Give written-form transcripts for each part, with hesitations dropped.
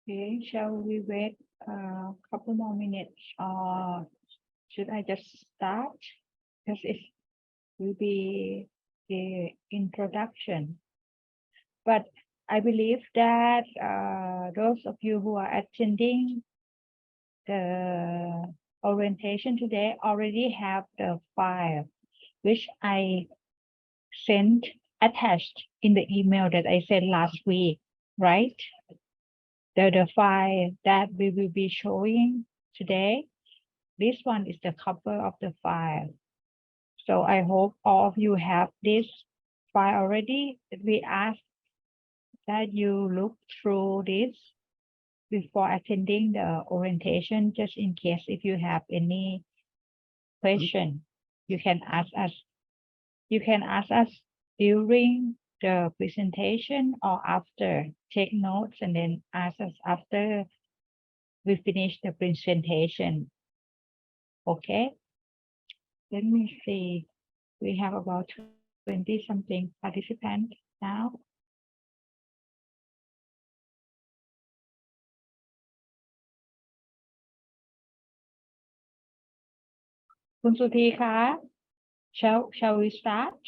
Okay, shall we wait a couple more minutes or should I just start? Because it will be the introduction. But I believe that those of you who are attending the orientation today already have the file, which I sent attached in the email that I sent last week, right? The file that we will be showing today, this one is the cover of the file. So I hope all of you have this file already. We ask that you look through this before attending the orientation, just in case if you have any question, you can ask us. You can ask us during the presentation or after. Take notes and then ask us after we finish the presentation. Okay. Let me see. We have about 20 something participants now. คุณสุธีคะ shall we start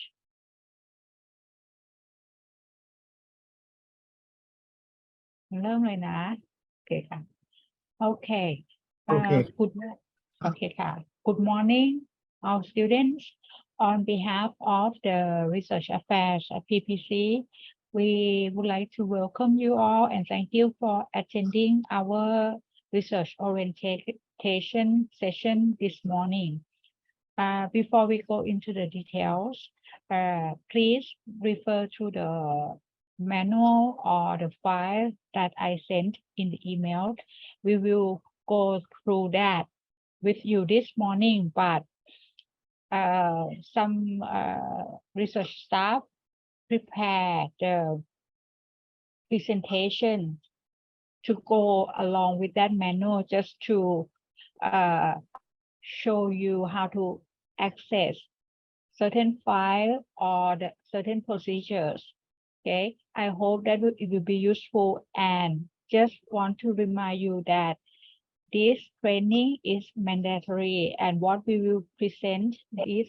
เริ่มเลยนะโอเคค่ะ Okay. Okay. Okay, good morning, all students. On behalf of the Research Affairs at PPC, we would like to welcome you all and thank you for attending our research orientation session this morning. Before we go into the details, please refer to the manual or the file that I sent in the email. We will go through that with you this morning, but some research staff prepare the presentation to go along with that manual just to show you how to access certain file or the certain procedures. Okay, I hope that it will be useful and just want to remind you that this training is mandatory and what we will present this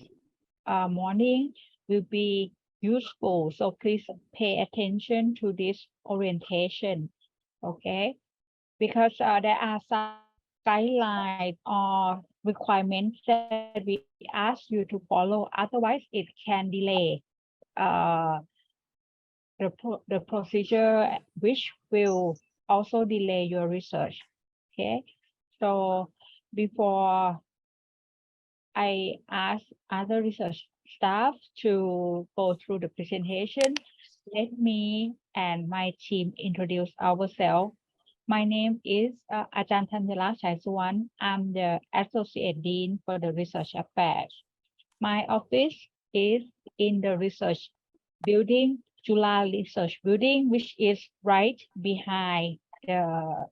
morning will be useful. So please pay attention to this orientation. Okay, because there are some guidelines or requirements that we ask you to follow. Otherwise, it can delay the procedure, which will also delay your research. Okay, so before I ask other research staff to go through the presentation, let me and my team introduce ourselves. My name is Ajahn Thanjala Chaisuwan. I'm the Associate Dean for the Research Affairs. My office is in the research building, Chula Research Building, which is right behind the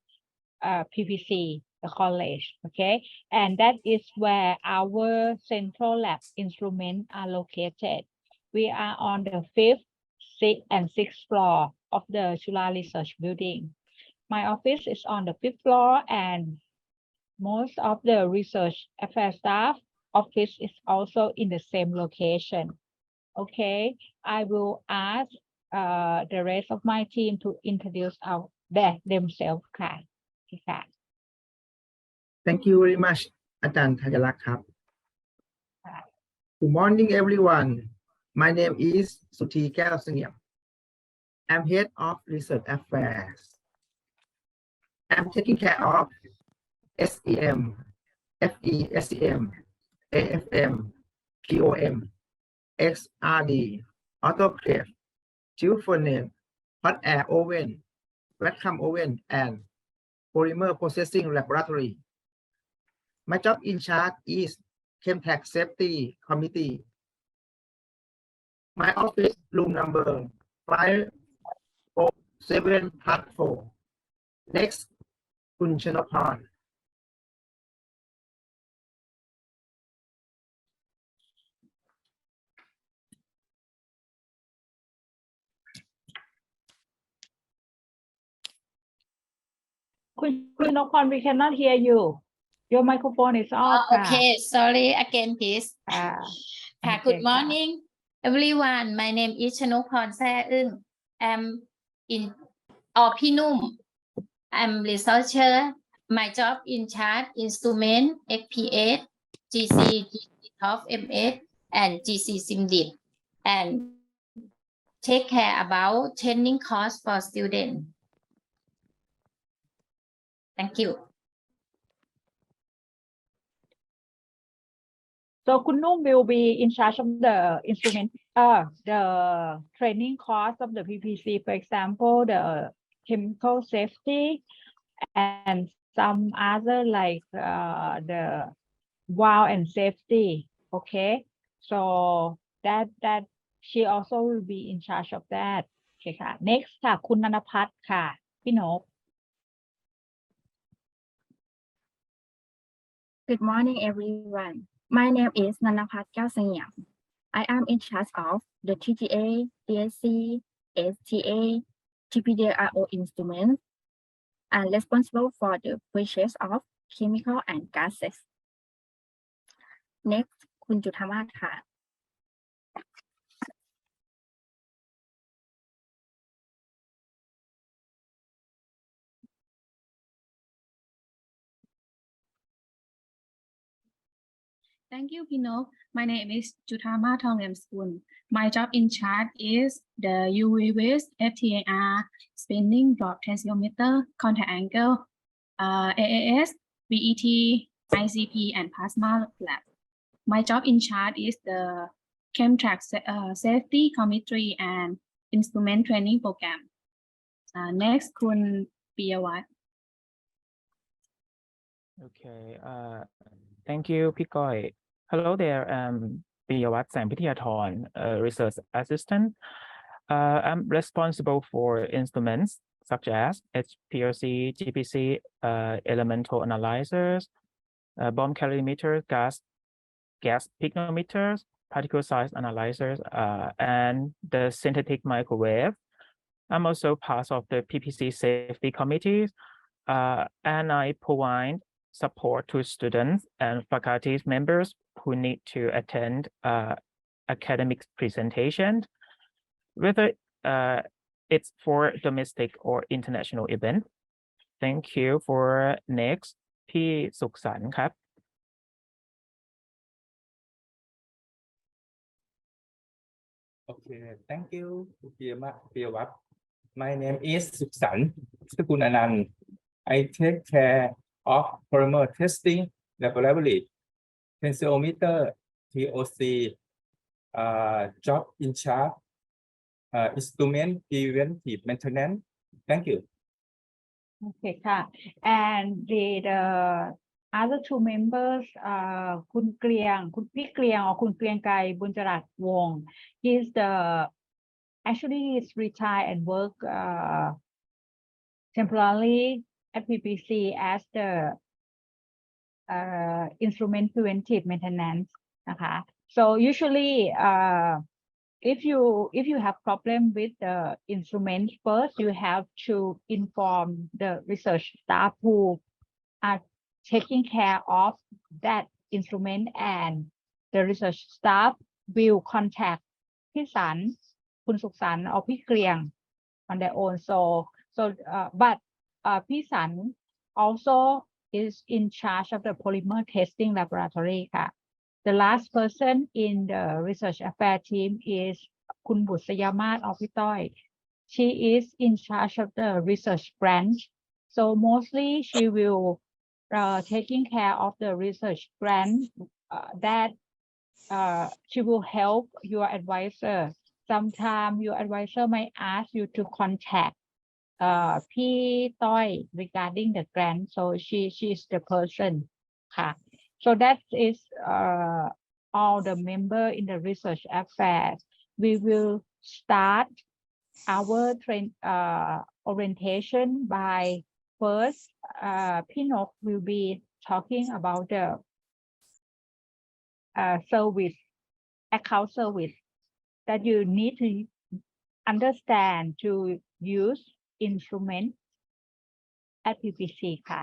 PPC, the college, okay? And that is where our central lab instruments are located. We are on the 5th, 6th, and 6th floor of the Chula Research Building. My office is on the 5th floor and most of the research affairs staff office is also in the same location. Okay, I will ask the rest of my team to introduce themselves. Thank you very much, Ajahn Thanjala. Good morning, everyone. My name is Suthi Kaew. I'm head of research affairs. I'm taking care of SEM, FESEM, AFM, POM, XRD, autoclave, tube furnace, hot air oven, vacuum oven, and polymer processing laboratory. My job in charge is Chemtech Safety Committee. My office room number 507-4. Next, Kun Chanapan. คุณนพพร we cannot hear you your microphone is off ค่ะ Okay, sorry again, please. ค่ะ ค่ะ โอเค Good ค่ะ morning, everyone. My name is ชนกพร แซ่อึ้ง I'm in พี่นุ่ม I'm researcher. My job in charge instrument XPS, GC, GC MS, and GC SIMDIP, and take care about training course for students. Thank you. So Kunum will be in charge of the instrument, the training course of the PPC, for example, the chemical safety and some other like the valve and safety. Okay, so that she also will be in charge of that. Okay ค่ะ next ค่ะ คุณนันพัฒน์ค่ะ พี่นก Good morning, everyone. My name is Nanapat Kaosangyeam. I am in charge of the TGA, DSC, STA, TPDRO instruments, and responsible for the purchase of chemical and gases. Next, คุณจุธามาศค่ะ Thank you, Pino. My name is Juthama Thonglamskun. My job in charge is the UV waste, FTIR, spinning drop tensiometer, contact angle, AAS, VET, ICP, and plasma lab. My job in charge is the Chemtrack safety committee and instrument training program. Next, Kun Piyawat. Okay, thank you, Pikoy. Hello there, I'm Piyawat Sampithiyathorn, a research assistant. I'm responsible for instruments such as HPLC, GPC, elemental analyzers, bomb calorimeters, gas pygnometers, particle size analyzers, and the synthetic microwave. I'm also part of the PPC safety committees, and I provide support to students and faculty members who need to attend academic presentations, whether it's for domestic or international event. Thank you. For next พี่สุขสันต์ครับ Okay, thank you, Piyawat. My name is Suksan Sekunanan. I take care of polymer testing laboratory, tensiometer, TOC, job in charge, instrument preventive maintenance. Thank you. Okay ค่ะ and the other two members คุณเกรียง คุณพี่เกรียง or คุณเกรียงไกรบุญจรัสวงศ์ he's the actually is retired and work temporarily at PPC as the instrument preventive maintenance นะคะ so usually if you have problem with the instrument, first you have to inform the research staff who are taking care of that instrument, and the research staff will contact พี่สัน คุณสุขสันต์ or พี่เกรียง on their own. But พี่สัน also is in charge of the polymer testing laboratory ค่ะ. The last person in the research affair team is คุณบุษยมาศ or พี่ต้อย She is in charge of the research branch. So mostly she will taking care of the research grant that she will help your advisor. Sometimes your advisor might ask you to contact พี่ต้อย regarding the grant. So she is the person ค่ะ. So that is all the member in the research affairs. We will start our orientation by first Pinok will be talking about the service, account service that you need to understand to use instrument at PPC ค่ะ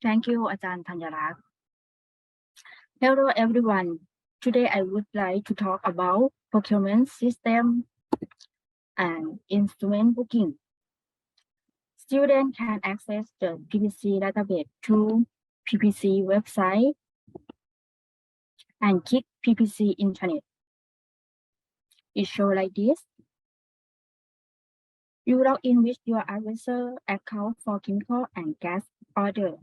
Thank you, Ajahn Thanyarak. Hello, everyone. Today, I would like to talk about procurement system and instrument booking. Students can access the PPC database through PPC website and click PPC Internet. It shows like this. You log in with your advisor account for chemical and gas order.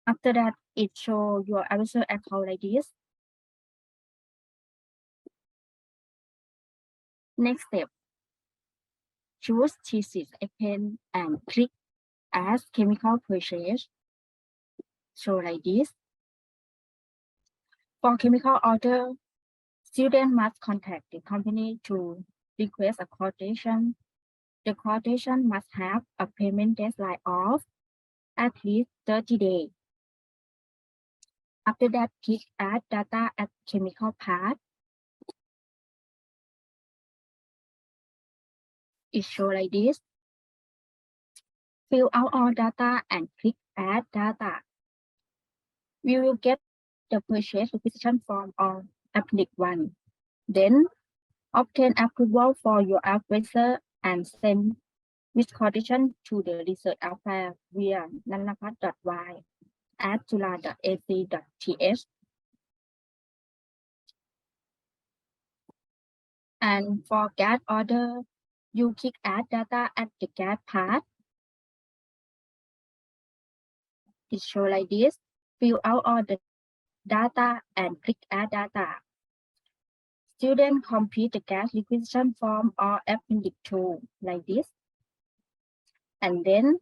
After that, it shows your advisor account like this. Next step, choose thesis expense and click as chemical purchase. Show like this. For chemical order, student must contact the company to request a quotation. The quotation must have a payment deadline of at least 30 days. After that, click Add data at chemical part. It shows like this. Fill out all data and click Add data. We will get the purchase requisition form on Appendix 1. Then, obtain approval for your advisor and send with quotation to the research affair via nanapat.y@jula.ac.th. And for gas order, you click Add data at the gas part. It shows like this. Fill out all the data and click Add data. Students complete the gas requisition form or Appendix 2 like this. And then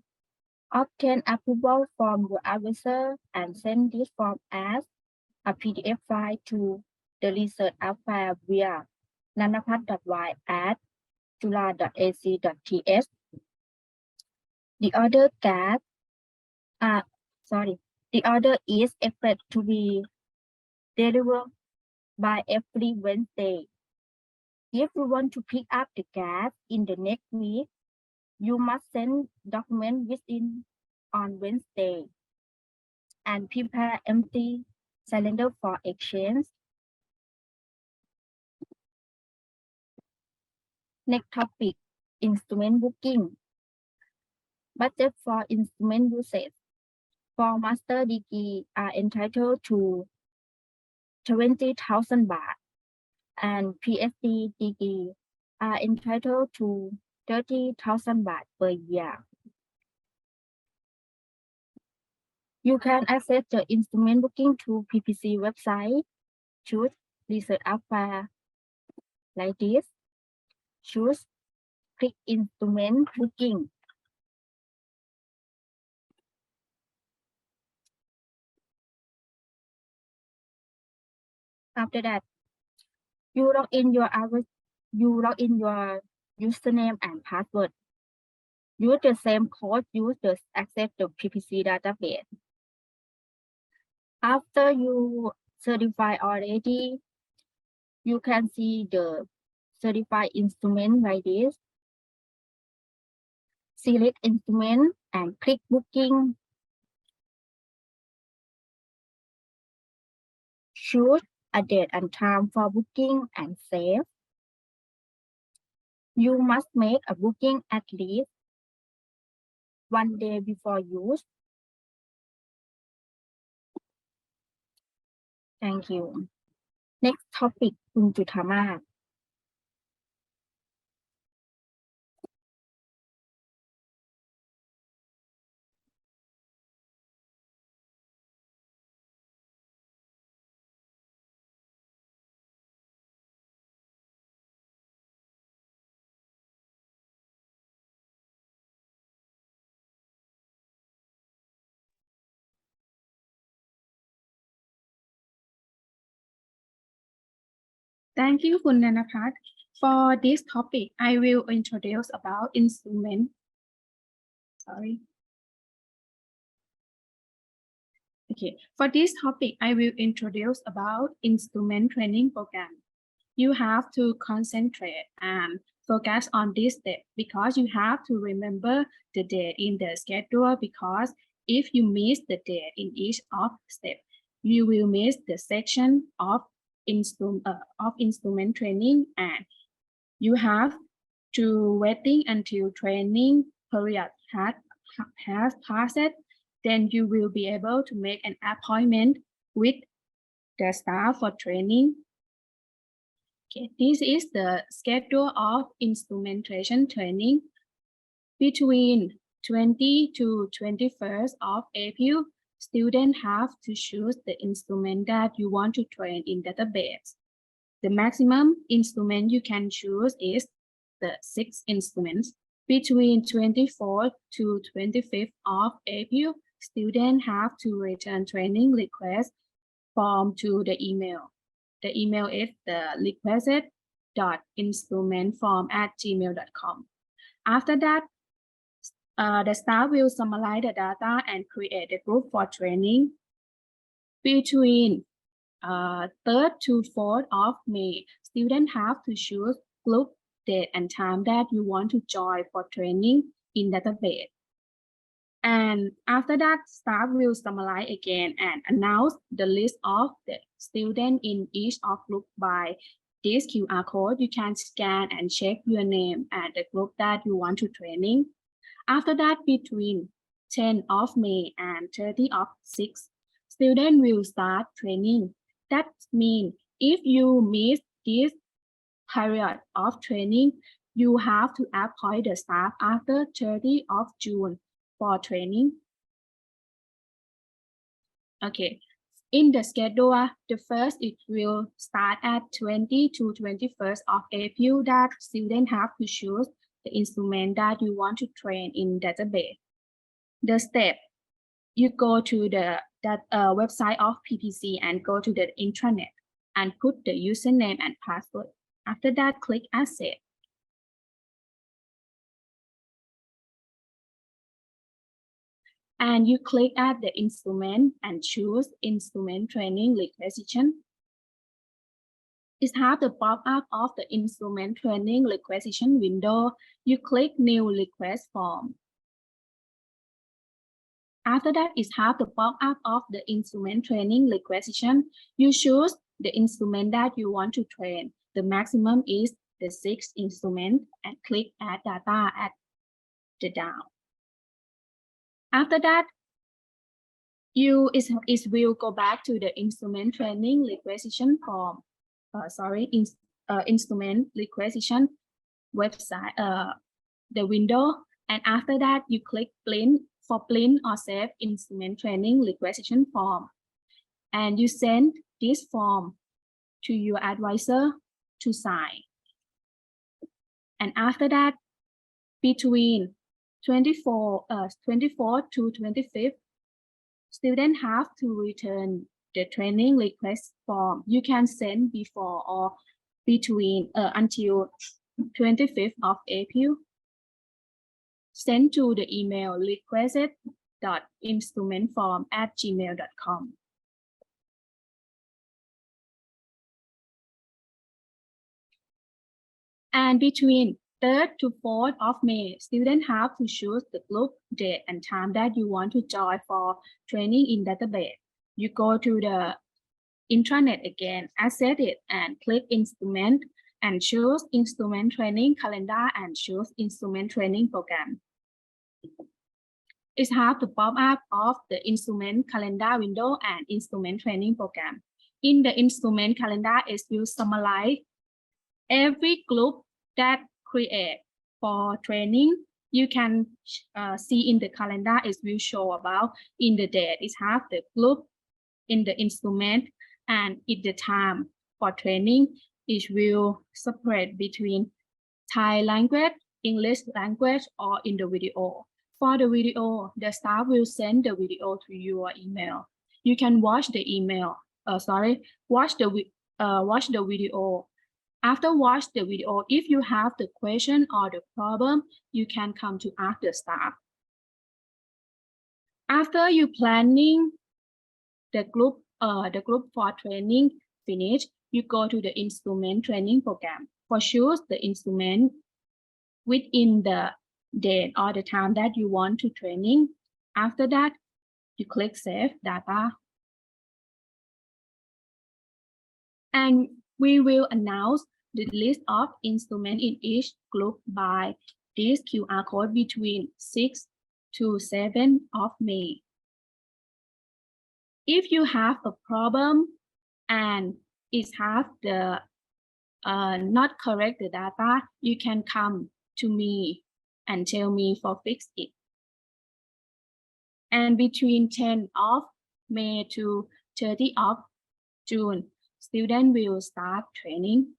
obtain approval from your advisor and send this form as a PDF file to the research affair via nanapat.y@jula.ac.th. The order is expected to be delivered by every Wednesday. If you want to pick up the gas in the next week, you must send document within on Wednesday and prepare empty cylinder for exchange. Next topic, instrument booking. Budget for instrument usage. For master degree are entitled to 20,000 baht and PhD degree are entitled to 30,000 baht per year. You can access the instrument booking to PPC website. Choose research affair like this. Choose click instrument booking. After that, you log in your username and password. Use the same code used to access the PPC database. After you certify already, you can see the certified instrument like this. Select instrument and click booking. Choose a date and time for booking and save. You must make a booking at least 1 day before use. Thank you. Next topic, คุณจุธามาศ Thank you, Khun Nanapat. For this topic, I will introduce about instrument. Sorry. Okay, for this topic, I will introduce about instrument training program. You have to concentrate and focus on this step because you have to remember the date in the schedule, because if you miss the date in each of step, you will miss the section of instrument training, and you have to waiting until training period has passed. Then you will be able to make an appointment with the staff for training. Okay, this is the schedule of instrumentation training. Between 20 to 21st of April, students have to choose the instrument that you want to train in database. The maximum instrument you can choose is the 6 instruments. Between 24th to 25th of April, students have to return training request form to the email. The email is the requested.instrumentform@gmail.com. After that, the staff will summarize the data and create a group for training. Between 3rd to 4th of May, students have to choose group, date, and time that you want to join for training in database. And after that, staff will summarize again and announce the list of the students in each of group by this QR code. You can scan and check your name and the group that you want to training. After that, between 10th of May and 30th of 6th, students will start training. That means if you miss this period of training, you have to appoint the staff after 30th of June for training. Okay, in the schedule, the first it will start at 20 to 21st of April, that students have to choose the instrument that you want to train in database. The step, you go to the website of PPC and go to the intranet and put the username and password. After that, click Asset. And you click at the instrument and choose instrument training requisition. It has the pop-up of the instrument training requisition window. You click new request form. After that, it has the pop-up of the instrument training requisition. You choose the instrument that you want to train. The maximum is the 6 instrument, and click add data at the down. After that, it will go back to the instrument training requisition form. Instrument requisition website, the window, and after that you click print or save instrument training requisition form, and you send this form to your advisor to sign. And after that, between 24 to 25th, students have to return the training request form. You can send before or between until 25th of April. Send to the email requested.instrumentform@gmail.com. And between 3rd to 4th of May, students have to choose the group, date, and time that you want to join for training in database. You go to the intranet again, access it, and click instrument and choose instrument training calendar and choose instrument training program. It has the pop-up of the instrument calendar window and instrument training program. In the instrument calendar, it will summarize every group that create for training. You can see in the calendar, it will show about in the date. It has the group in the instrument, and in the time for training, it will separate between Thai language, English language, or in the video. For the video, the staff will send the video to your email. You can watch the email. Watch the video After watch the video, if you have the question or the problem, you can come to ask the staff. After you planning the group for training finish, you go to the instrument training program. For choose the instrument within the date or the time that you want to training. After that, you click Save Data. And we will announce the list of instruments in each group by this QR code between 6 to 7 of May. If you have a problem and it have the not correct the data, you can come to me and tell me for fix it. And between 10 of May to 30 of June, students will start training.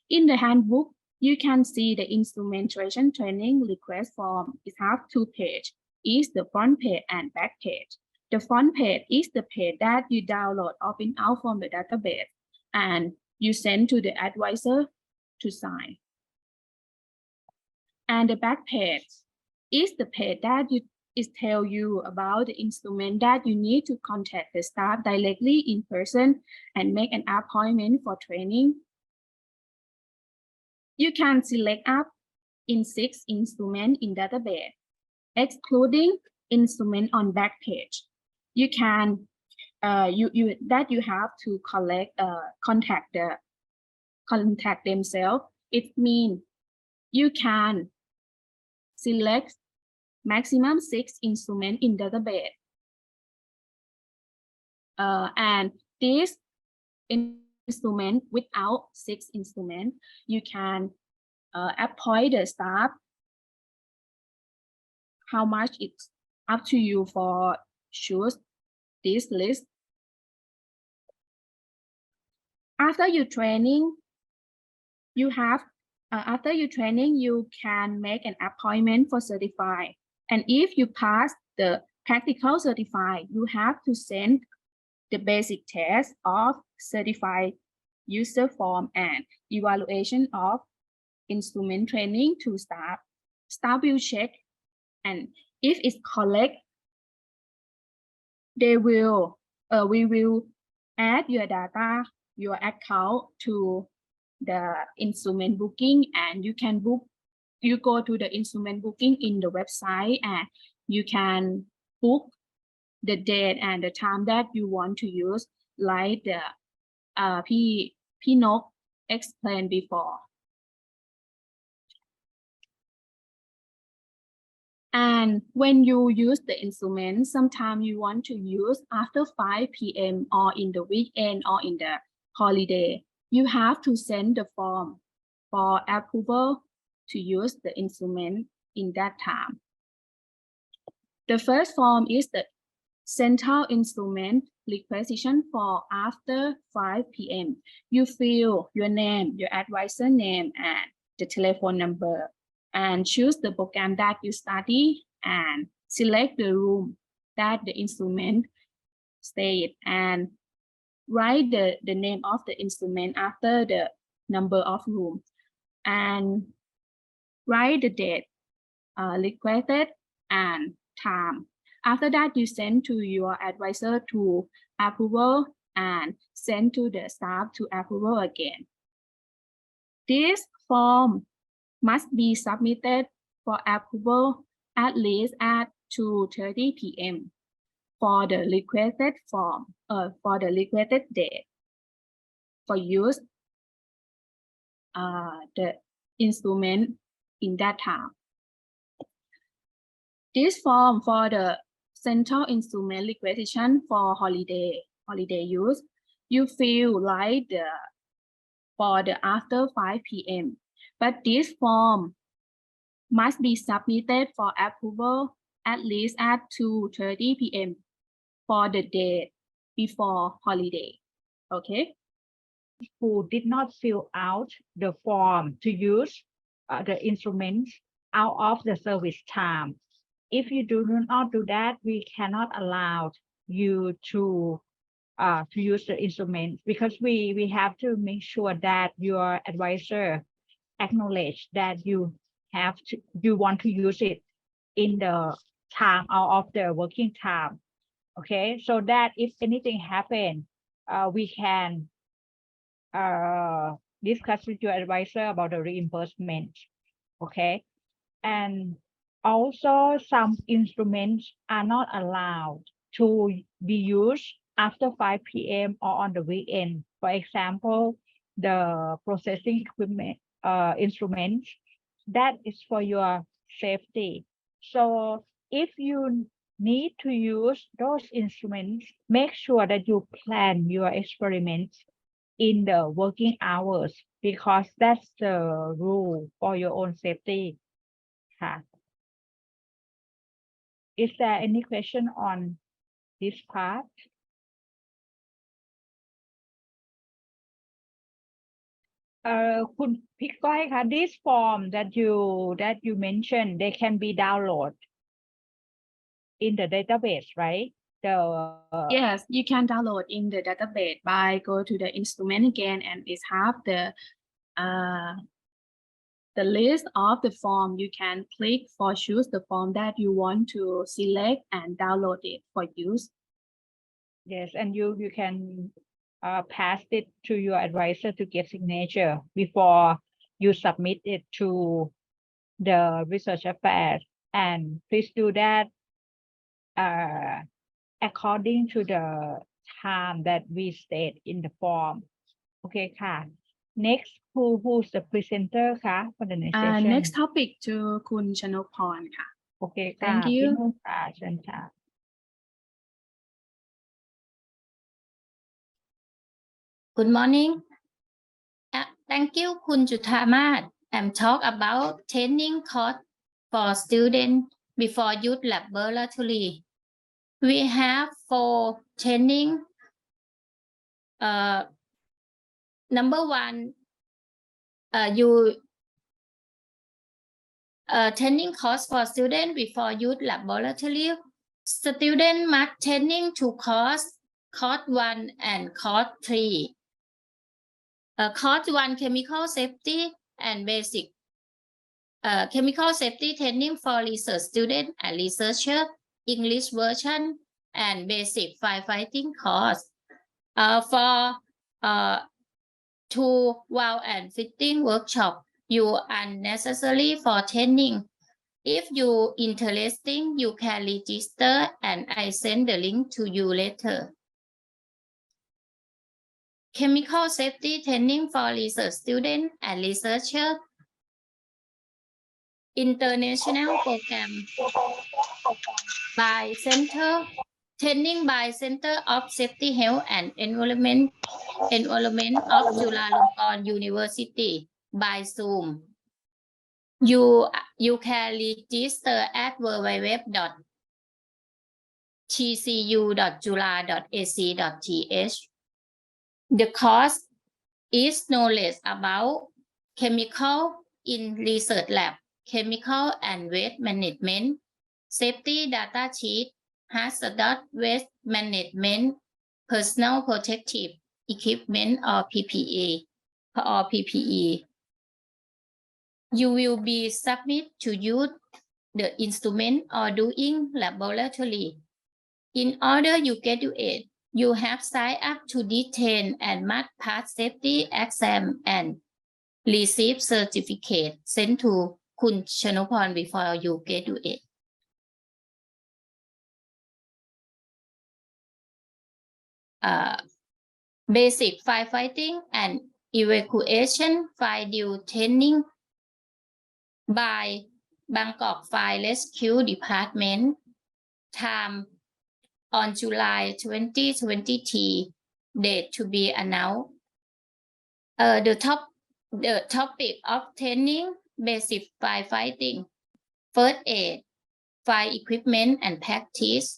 In the handbook, you can see the instrumentation training request form. It has 2 pages. Is the front page and back page. The front page is the page that you download or print out from the database and you send to the advisor to sign. And the back page is the page that tell you about the instrument that you need to contact the staff directly in person and make an appointment for training. You can select up in 6 instruments in database, excluding instrument on back page. You can you have to contact themselves. It means you can select maximum 6 instruments in database. And this instrument without 6 instruments, you can appoint the staff. How much it's up to you for choose this list. After your training, you can make an appointment for certify. And if you pass the practical certify, you have to send the basic test of certified user form and evaluation of instrument training to staff. Staff will check, and if it's correct, we will add your data, your account to the instrument booking, and you can book. You go to the instrument booking in the website and you can book the date and the time that you want to use, like the Pinok explained before. And when you use the instrument, sometimes you want to use after 5 p.m. or in the weekend or in the holiday, you have to send the form for approval to use the instrument in that time. The first form is the central instrument requisition for after 5 p.m. You fill your name, your advisor name, and the telephone number, and choose the program that you study and select the room that the instrument stayed and write the name of the instrument after the number of room and write the date requested and time. After that, you send to your advisor to approval and send to the staff to approval again. This form must be submitted for approval at least at 2:30 p.m. for the requested form, for the requested date for use the instrument in that time. This form for the central instrument requisition for holiday use, you fill like for the after 5 p.m. But this form must be submitted for approval at least at 2:30 p.m. for the day before holiday. Okay. Who did not fill out the form to use the instruments out of the service time. If you do not do that, we cannot allow you to to use the instruments, because we have to make sure that your advisor acknowledge that you want to use it in the time out of the working time. Okay, so that if anything happen, we can discuss with your advisor about the reimbursement. Okay, and also some instruments are not allowed to be used after 5 p.m. or on the weekend. For example, the processing equipment instruments, that is for your safety. So if you need to use those instruments, make sure that you plan your experiments in the working hours, because that's the rule for your own safety. Is there any question on this part?คุณพี่ก้อยคะ this form that you mentioned, they can be downloaded in the database, right? Yes, you can download in the database by go to the instrument again, and it have the list of the form. You can click for choose the form that you want to select and download it for use. Yes, and you can pass it to your advisor to get signature before you submit it to the research affairs, and please do that according to the time that we state in the form. Okay ค่ะ next who's the presenter คะ for the next session. Next topic to คุณชนกพรค่ะ โอเคค่ะ Thank you. พี่นุ่นค่ะเชิญค่ะ Good morning. Thank you, Kun Juthamat. I'm talk about training course for students before youth laboratory. We have 4 training. Number 1, training course for students before youth laboratory. Student must training to course 1 and course 3. Course 1, chemical safety and basic chemical safety training for research student and researcher, English version, and basic firefighting course. For 2 valve and fitting workshop, you are necessary for training. If you interesting, you can register and I send the link to you later. Chemical safety training for research student and researcher. International program by Center, training by Center of Safety, Health and Environment of Chulalongkorn University by Zoom. You can register at www.tcu.jula.ac.th. The course is knowledge about chemical in research lab, chemical and waste management, safety data sheet, hazardous waste management, personal protective equipment or PPE. You will be submit to use the instrument or doing laboratory. In order you graduate, you have signed up to detain and must pass safety exam and receive certificate sent to คุณชนกพร before you graduate. Basic firefighting and evacuation fire due training by Bangkok Fire Rescue Department. Time on July 2023. Date to be announced. The topic of training: basic firefighting, first aid, fire equipment and practice,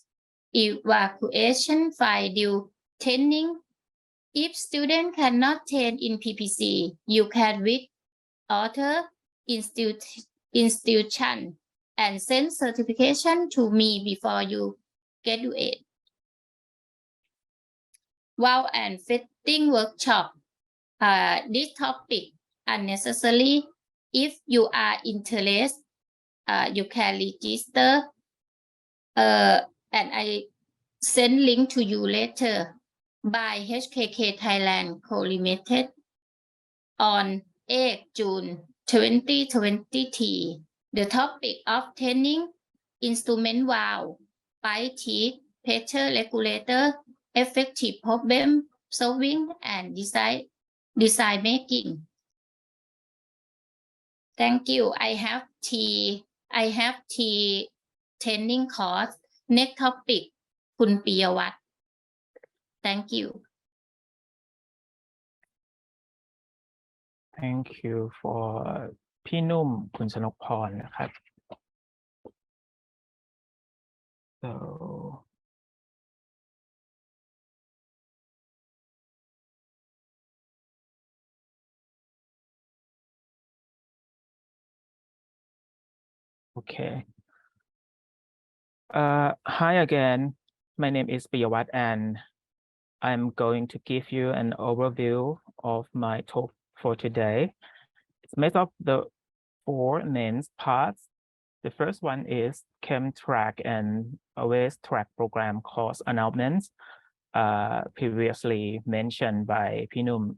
evacuation fire due training. If student cannot train in PPC, you can with author institution and send certification to me before you graduate. Wow and fitting workshop. This topic unnecessary. If you are interested, you can register. And I send link to you later by HKK Thailand Co Limited on 8 June 2023. The topic of training instrument valve, pipe teeth, pressure regulator, effective problem solving and design making. Thank you. I have training course. Next topic คุณปิยวัฒน์ Thank you. Thank you for พี่นุ่มคุณชนกพรนะครับ so okay. Hi again. My name is Piyawat and I'm going to give you an overview of my talk for today. It's made of the 4 main parts. The first one is Chem Track and Waste Track program course announcements, previously mentioned by Pinum.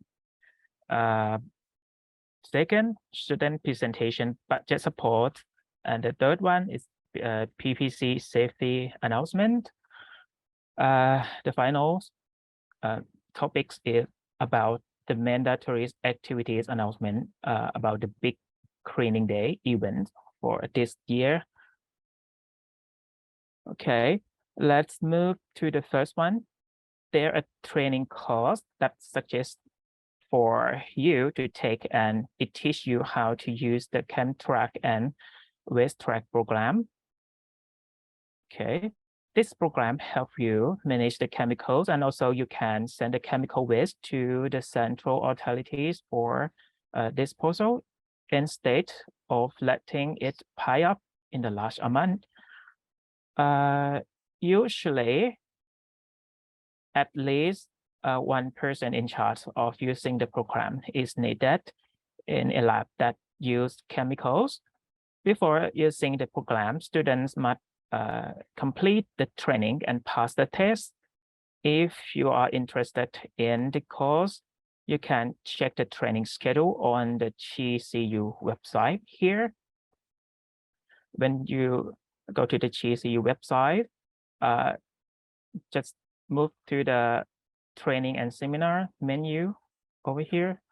Second, student presentation budget support. And the third one is PPC safety announcement. The final topics is about the mandatory activities announcement about the big cleaning day event for this year. Okay, let's move to the first one. There are training course that suggests for you to take, and it teaches you how to use the Chem Track and Waste Track program. Okay, this program helps you manage the chemicals, and also you can send the chemical waste to the central authorities for disposal instead of letting it pile up in the large amount. Usually, at least one person in charge of using the program is needed in a lab that use chemicals. Before using the program, students must complete the training and pass the test. If you are interested in the course, you can check the training schedule on the GCU website here. When you go to the GCU website, just move to the training and seminar menu over here,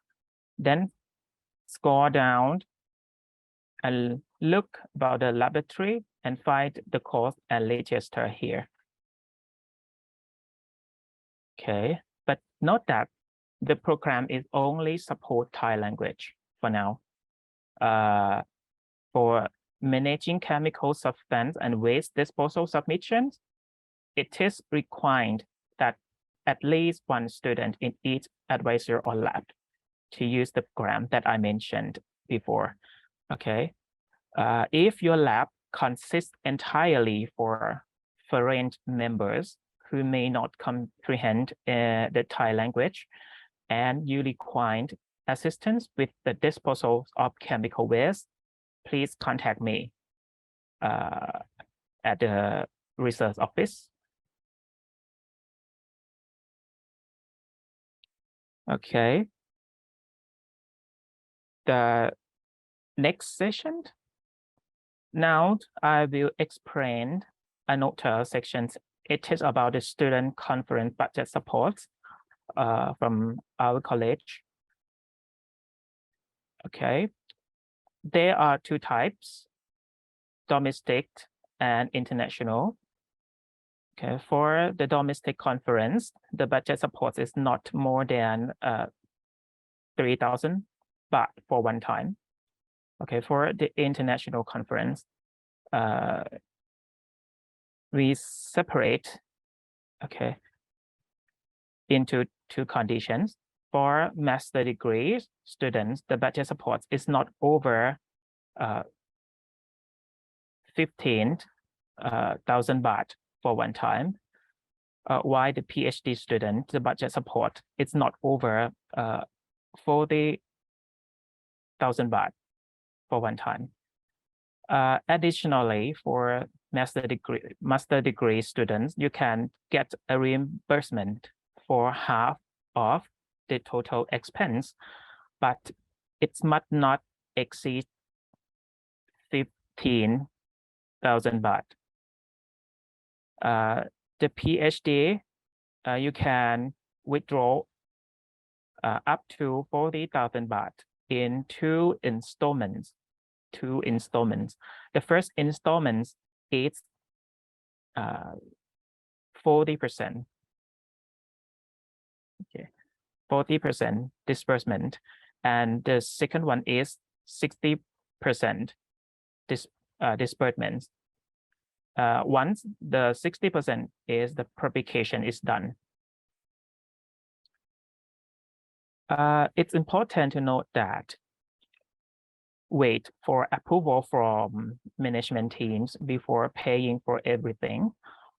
then scroll down and look about the laboratory and find the course and register here. Okay, but note that the program is only support Thai language for now. For managing chemical substance and waste disposal submissions, it is required that at least one student in each advisor or lab to use the program that I mentioned before. Okay, if your lab consists entirely for foreign members who may not comprehend the Thai language, and you require assistance with the disposal of chemical waste, please contact me at the research office. Okay. The next session. Now I will explain another section. It is about the student conference budget support from our college. Okay. There are 2 types, domestic and international. Okay, for the domestic conference, the budget support is not more than 3,000 baht for one time. Okay, for the international conference, we separate, okay, into 2 conditions. For master degree students, the budget support is not over 15,000 baht for one time. why the PhD student, the budget support, it's not over 40,000 baht for one time. Additionally, for master degree students, you can get a reimbursement for half of the total expense, but it must not exceed 15,000 baht. The PhD, you can withdraw up to 40,000 baht in two installments. The first installment is 40%. Okay, 40% disbursement, and the second one is 60% disbursement. Once the 60% is the publication is done. It's important to note that wait for approval from management teams before paying for everything.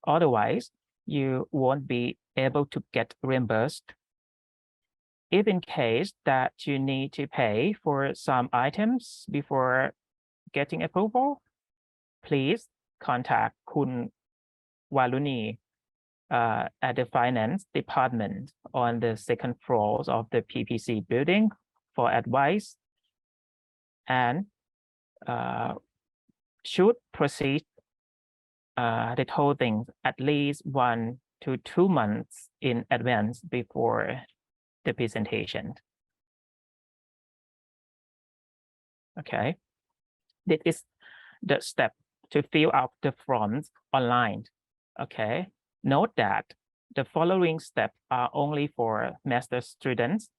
Otherwise, you won't be able to get reimbursed. If in case that you need to pay for some items before getting approval, please contact Kun Waluni at the finance department on the second floors of the PPC building for advice, and should proceed the whole thing at least 1 to 2 months in advance before the presentation. Okay, this is the step to fill out the forms online. Okay, note that the following steps are only for master students.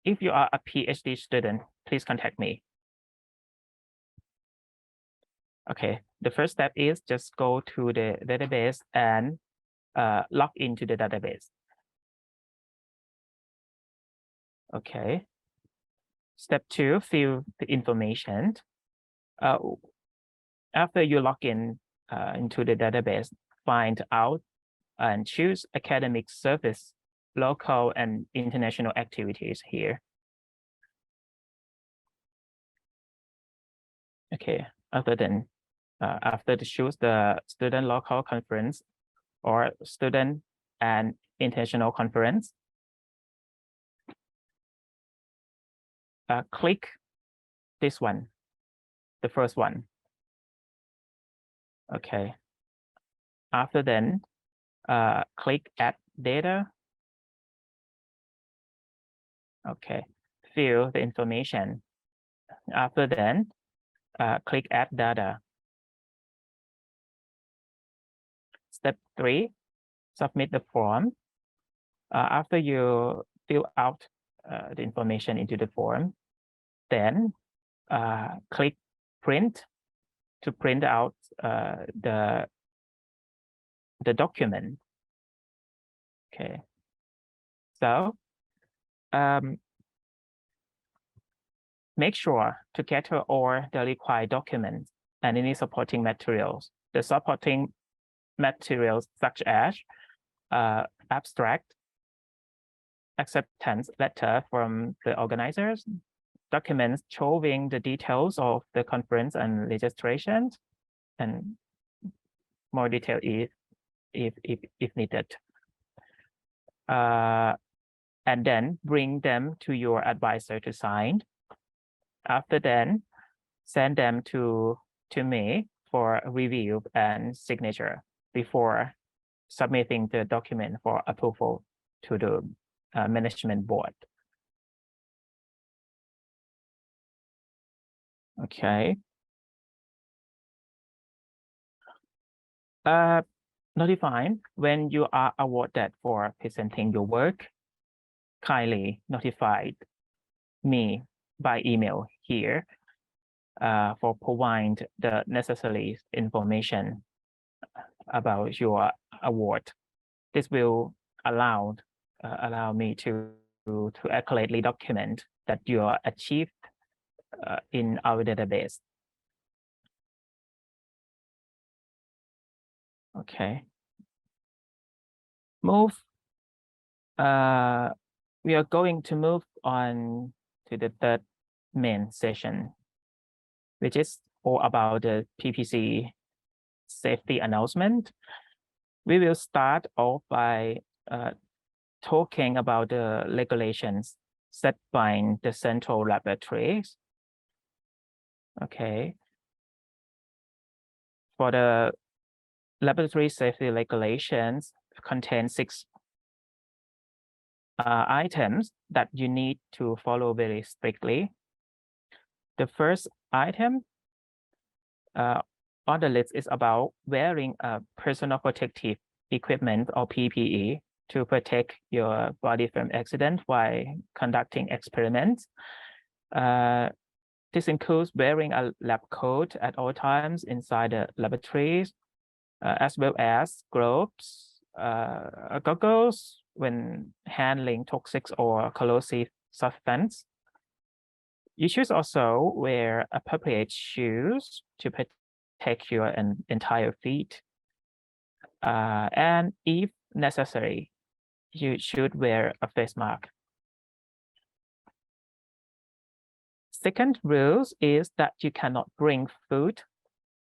If you are a PhD student, please contact me. Okay, the first step is just go to the database and log into the database. Okay. Step 2, fill the information. After you log in into the database, find out and choose academic service, local and international activities here. Okay, after to choose the student local conference or student and international conference, click this one, the first one. Okay. After then, click add data. Okay, fill the information. After then, click add data. Step 3, submit the form. After you fill out the information into the form, then click print to print out the document. Okay, so make sure to gather all the required documents and any supporting materials. The supporting materials such as abstract, acceptance letter from the organizers, documents showing the details of the conference and registration, and more detail if needed. And then bring them to your advisor to sign. After then, send them to me for review and signature before submitting the document for approval to the management board. Okay. Notify when you are awarded for presenting your work. Kindly notify me by email here for provide the necessary information about your award. This will allow me to accurately document that you are achieved in our database. Okay. move. We are going to move on to the third main session, which is all about the PPC safety announcement. We will start off by talking about the regulations set by the central laboratories. Okay. For the laboratory safety regulations contain 6 items that you need to follow very strictly. The first item on the list is about wearing a personal protective equipment or PPE to protect your body from accident while conducting experiments. This includes wearing a lab coat at all times inside the laboratories, as well as gloves, goggles when handling toxic or corrosive substance. You should also wear appropriate shoes to protect your entire feet. And if necessary, you should wear a face mask. Second rule is that you cannot bring food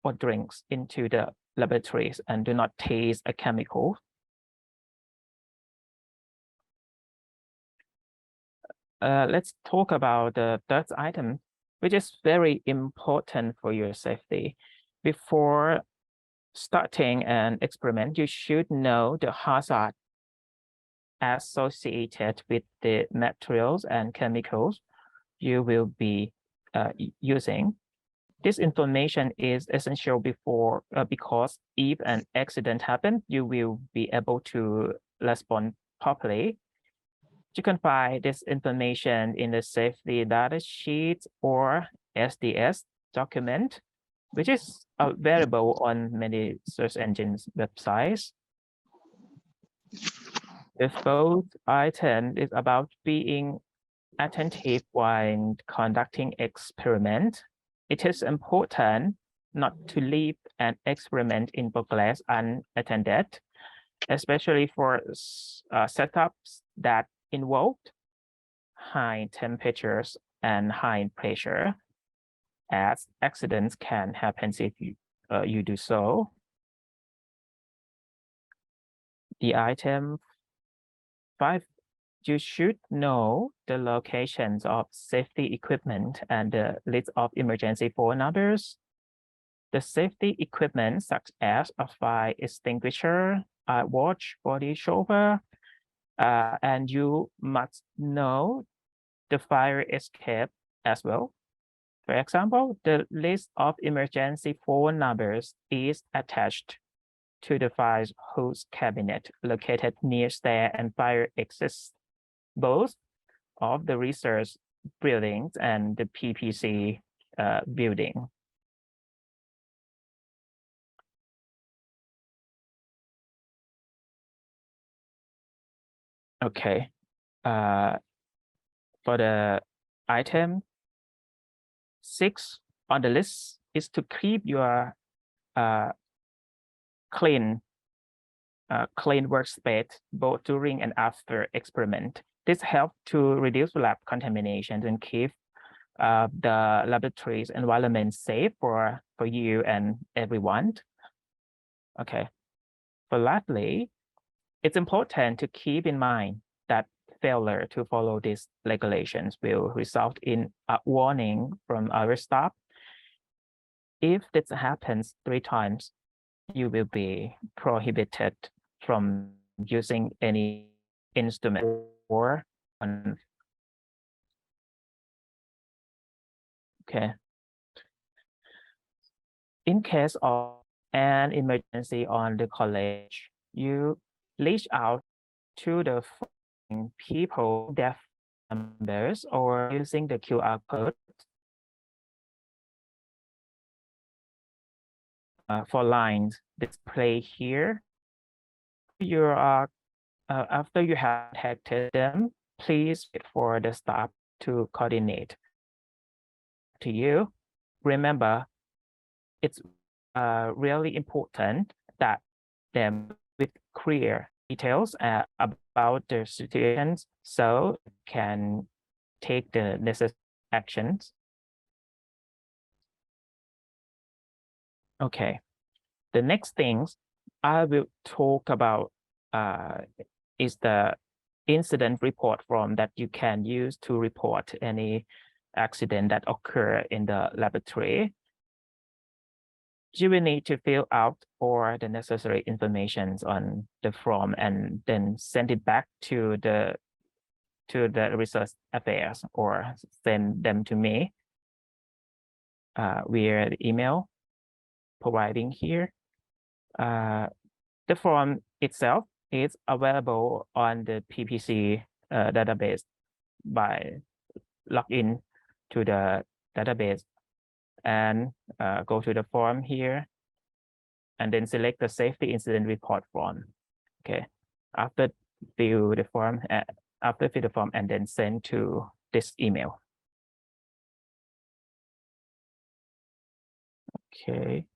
or drinks into the laboratories and do not taste a chemical. Let's talk about the third item, which is very important for your safety. Before starting an experiment, you should know the hazard associated with the materials and chemicals you will be using. This information is essential because if an accident happens, you will be able to respond properly. You can find this information in the safety data sheet or SDS document, which is available on many search engines websites. The fourth item is about being attentive while conducting experiment. It is important not to leave an experiment in progress unattended, especially for setups that involved high temperatures and high pressure, as accidents can happen if you do so. The item 5, you should know the locations of safety equipment and the list of emergency phone numbers. The safety equipment such as a fire extinguisher, a watch, body shower, and you must know the fire escape as well. For example, the list of emergency phone numbers is attached to the fire hose cabinet located near stair and fire exits, both of the research buildings and the PPC building. Okay, for the item 6 on the list is to keep your clean workspace both during and after experiment. This helps to reduce lab contamination and keep the laboratory's environment safe for you and everyone. Okay, but lastly, it's important to keep in mind that failure to follow these regulations will result in a warning from our staff. If this happens 3 times, you will be prohibited from using any instrument or okay. In case of an emergency on the college, you reach out to the people, their numbers, or using the QR code for lines displayed here. You are after you have detected them, please wait for the staff to coordinate to you. Remember, it's really important that them with clear details about the situations so can take the necessary actions. Okay, the next things I will talk about is the incident report form that you can use to report any accident that occur in the laboratory. You will need to fill out all the necessary information on the form and then send it back to the research affairs or send them to me via the email providing here. The form itself is available on the PPC database by login to the database and go to the form here and then select the safety incident report form. Okay, after fill the form and then send to this email. Okay.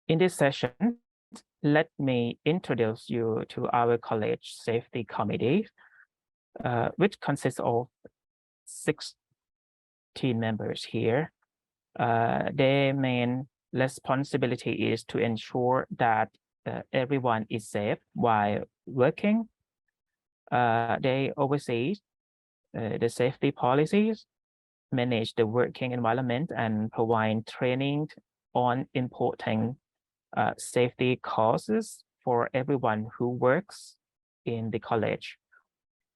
In this session, let me introduce you to our college safety committee, which consists of 16 members here. Their main responsibility is to ensure that everyone is safe while working. They oversee the safety policies, manage the working environment, and provide training on important safety courses for everyone who works in the college.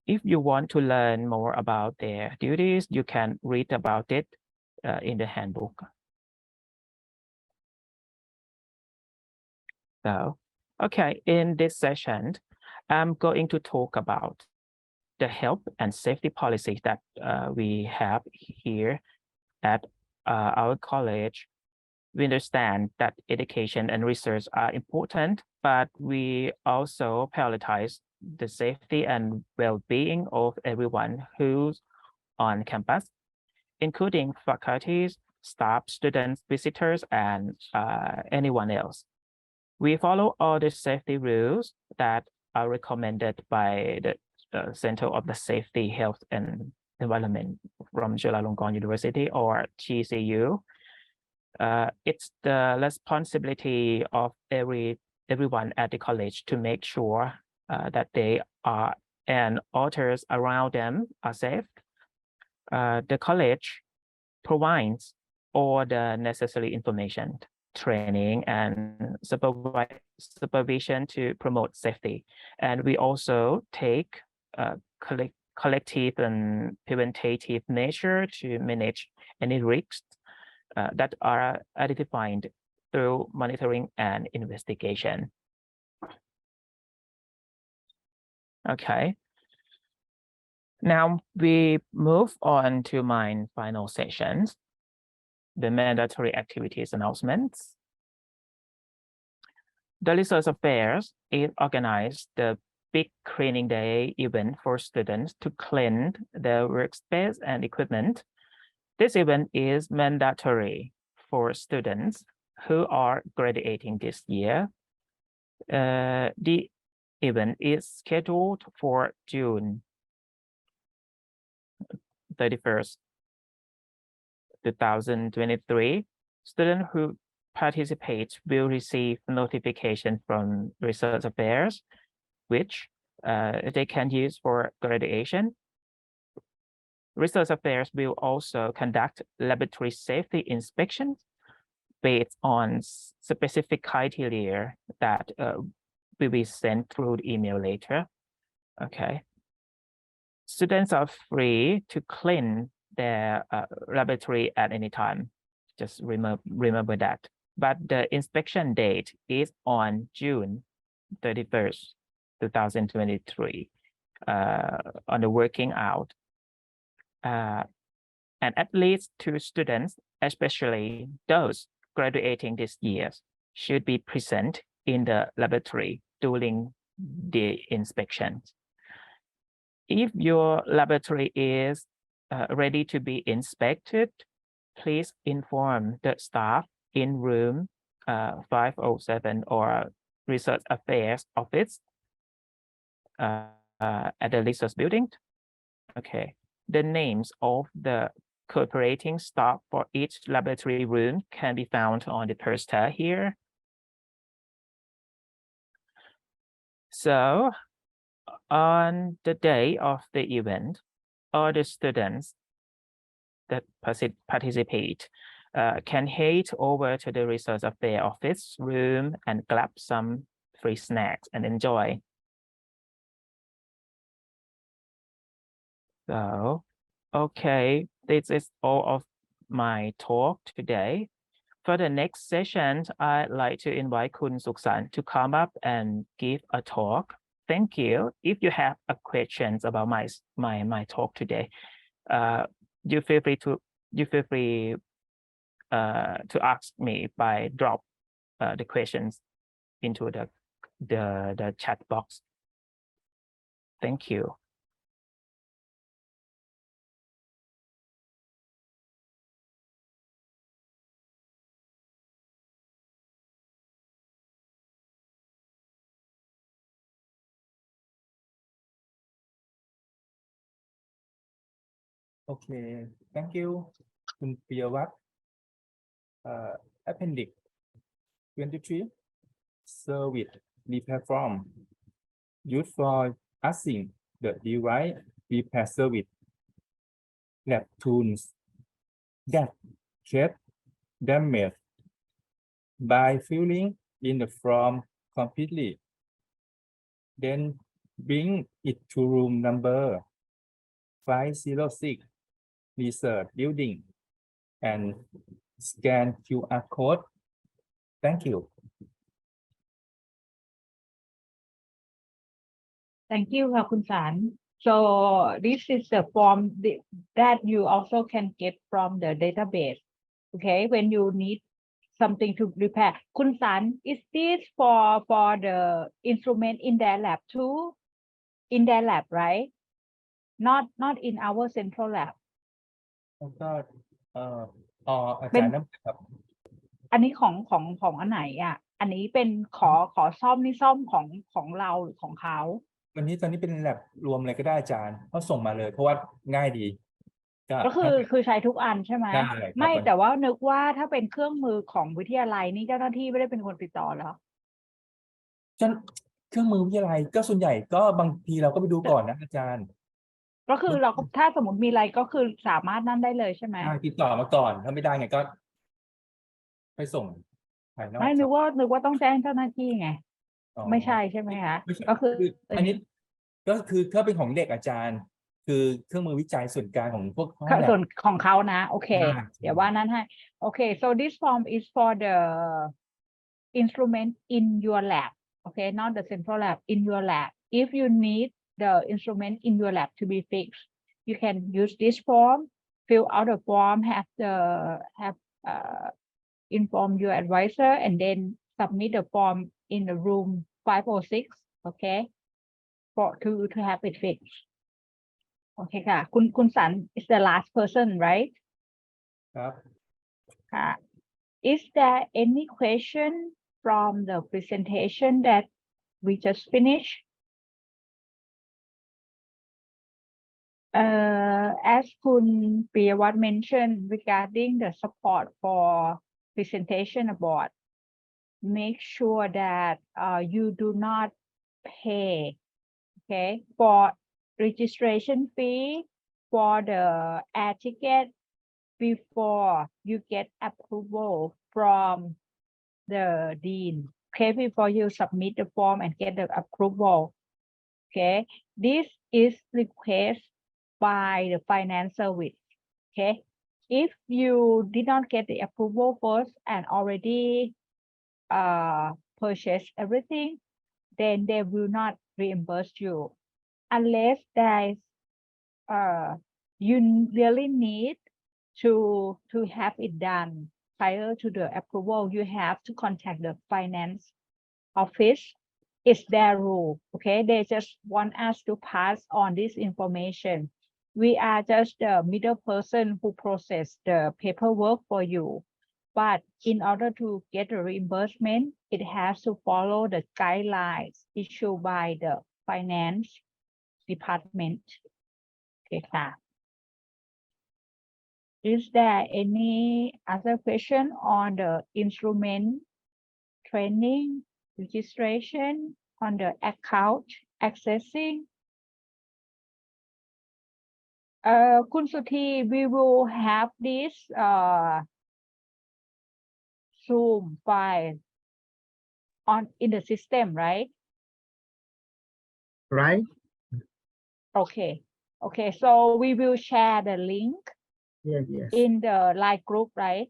If you want to learn more about their duties, you can read about it in the handbook. So, okay, in this session, I'm going to talk about the health and safety policies that we have here at our college. We understand that education and research are important, but we also prioritize the safety and well-being of everyone who's on campus, including faculties, staff, students, visitors, and anyone else. We follow all the safety rules that are recommended by the Center of the Safety, Health, and Environment from Chulalongkorn University, or GCU. It's the responsibility of everyone at the college to make sure that they are and others around them are safe. The college provides all the necessary information, training, and supervision to promote safety. And we also take collective and preventative measures to manage any risks that are identified through monitoring and investigation. Okay. Now we move on to my final sessions, the mandatory activities announcements. The Research Affairs is organized the big cleaning day event for students to clean their workspace and equipment. This event is mandatory for students who are graduating this year. The event is scheduled for June 31st, 2023. Students who participate will receive notification from Research Affairs, which they can use for graduation. Research Affairs will also conduct laboratory safety inspections based on specific criteria that will be sent through the email later. Okay. Students are free to clean their laboratory at any time. Just remember that. But the inspection date is on June 31st, 2023, on the working out. And at least 2 students, especially those graduating this year, should be present in the laboratory during the inspection. If your laboratory is ready to be inspected, please inform the staff in room 507 or Research Affairs Office at the research building. Okay, the names of the cooperating staff for each laboratory room can be found on the poster here. So on the day of the event, all the students that participate can head over to the Research Affairs Office room and grab some free snacks and enjoy. So, okay, this is all of my talk today. For the next session, I'd like to invite Kun Suksan to come up and give a talk. Thank you. If you have questions about my talk today, you feel free to ask me by drop the questions into the chat box. Thank you. Okay, thank you, Kun Piyawat. Appendix 23, service repair form used for asking the device repair service. Lab tools that get damaged by filling in the form completely. Then bring it to room number 506 research building and scan QR code. Thank you. Thank you, Kun San. So this is the form that you also can get from the database. Okay, when you need something to repair. Kun San, is this for the instrument in their lab too? In their lab, right? Not in our central lab. แล้วก็อาจารย์น้ำครับ อันนี้ของอันไหนอ่ะ อันนี้เป็นขอซ่อมนี่ซ่อมของเราหรือของเขา ตอนนี้เป็นแลบรวมอะไรก็ได้อาจารย์เขาส่งมาเลยเพราะว่าง่ายดี ก็คือใช้ทุกอันใช่ไหม ได้ครับ ไม่แต่ว่านึกว่าถ้าเป็นเครื่องมือของวิทยาลัยนี่เจ้าหน้าที่ไม่ได้เป็นคนติดต่อเหรอ เครื่องมือวิทยาลัยก็ส่วนใหญ่ก็บางทีเราก็ไปดูก่อนนะอาจารย์ ก็คือเราก็ถ้าสมมติมีอะไรก็คือสามารถนั่นได้เลยใช่ไหม ติดต่อมาก่อนถ้าไม่ได้ไงก็ไปส่งภายนอก ไม่นึกว่าต้องแจ้งเจ้าหน้าที่ไง อ๋อ ไม่ใช่ใช่ไหมคะ ไม่ใช่ ก็คือ อันนี้ก็คือถ้าเป็นของเด็กอาจารย์ คือเครื่องมือวิจัยส่วนกลางของพวกห้องแลบ ส่วนของเขานะโอเค ได้ เดี๋ยวว่านั้นให้โอเค so this form is for the instrument in your lab okay not the central lab in your lab if you need the instrument in your lab to be fixed you can use this form fill out the form inform your advisor and then submit the form in the room 506 okay to have it fixed okay ค่ะคุณสัน is the last person right ครับ Is there any question from the presentation that we just finished? As Kun Piyawat mentioned regarding the support for presentation abroad, make sure that you do not pay, okay, for registration fee for the air ticket before you get approval from the dean, okay, before you submit the form and get the approval, okay. This is request by the finance service, okay. If you did not get the approval first and already purchase everything, then they will not reimburse you unless there is you really need to have it done prior to the approval. You have to contact the finance office. It's their rule, okay. They just want us to pass on this information. we are just the middle person who process the paperwork for you. But in order to get a reimbursement, it has to follow the guidelines issued by the finance department. Okay,ค่ะ. Is there any other question on the instrument training, registration, on the account accessing? คุณสุธี we will have this Zoom file on in the system, right? right Okay. Okay, so we will share the link yes yes in the Line group, right?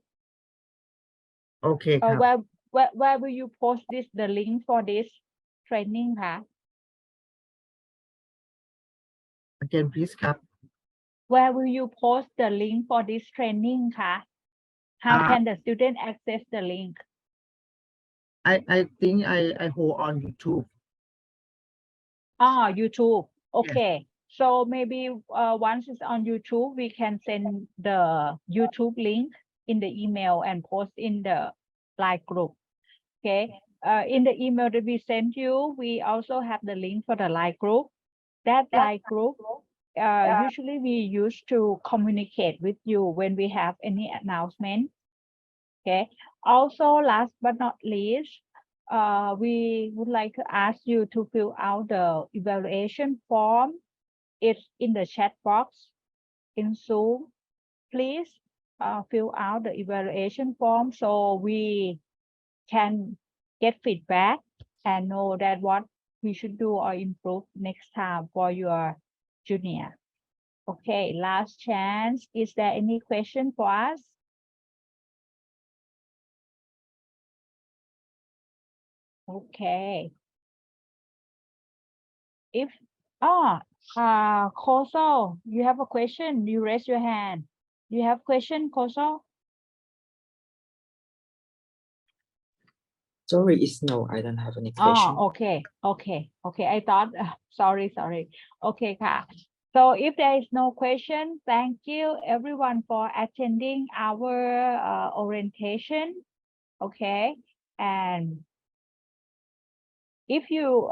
โอเคครับ Where will you post this the link for this training คะ again please ครับ Where will you post the link for this training คะ How can the student access the link? I think I hold on YouTube YouTube. Okay. So maybe once it's on YouTube, we can send the YouTube link in the email and post in the Line group. Okay. In the email that we send you, we also have the link for the Line group. That Line group, usually we use to communicate with you when we have any announcement. Okay. Also, last but not least, we would like to ask you to fill out the evaluation form. It's in the chat box in Zoom. Please fill out the evaluation form so we can get feedback and know that what we should do or improve next time for your junior. Okay, last chance. Is there any question for us? Okay. If Koso, you have a question, you raise your hand. You have question, Koso? Sorry, it's no, I don't have any question. Okay. I thought, sorry. Okay,ค่ะ. So if there is no question, thank you everyone for attending our orientation. Okay, and if you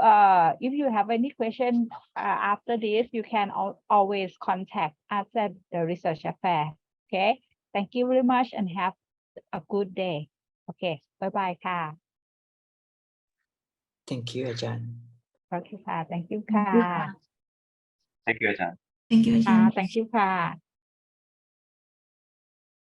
have any question after this, you can always contact us at the research affair. Okay, thank you very much and have a good day. Okay, bye bye ค่ะ Thank you อาจารย์ โอเคค่ะ thank you ค่ะ Thank you อาจารย์ thank you ค่ะ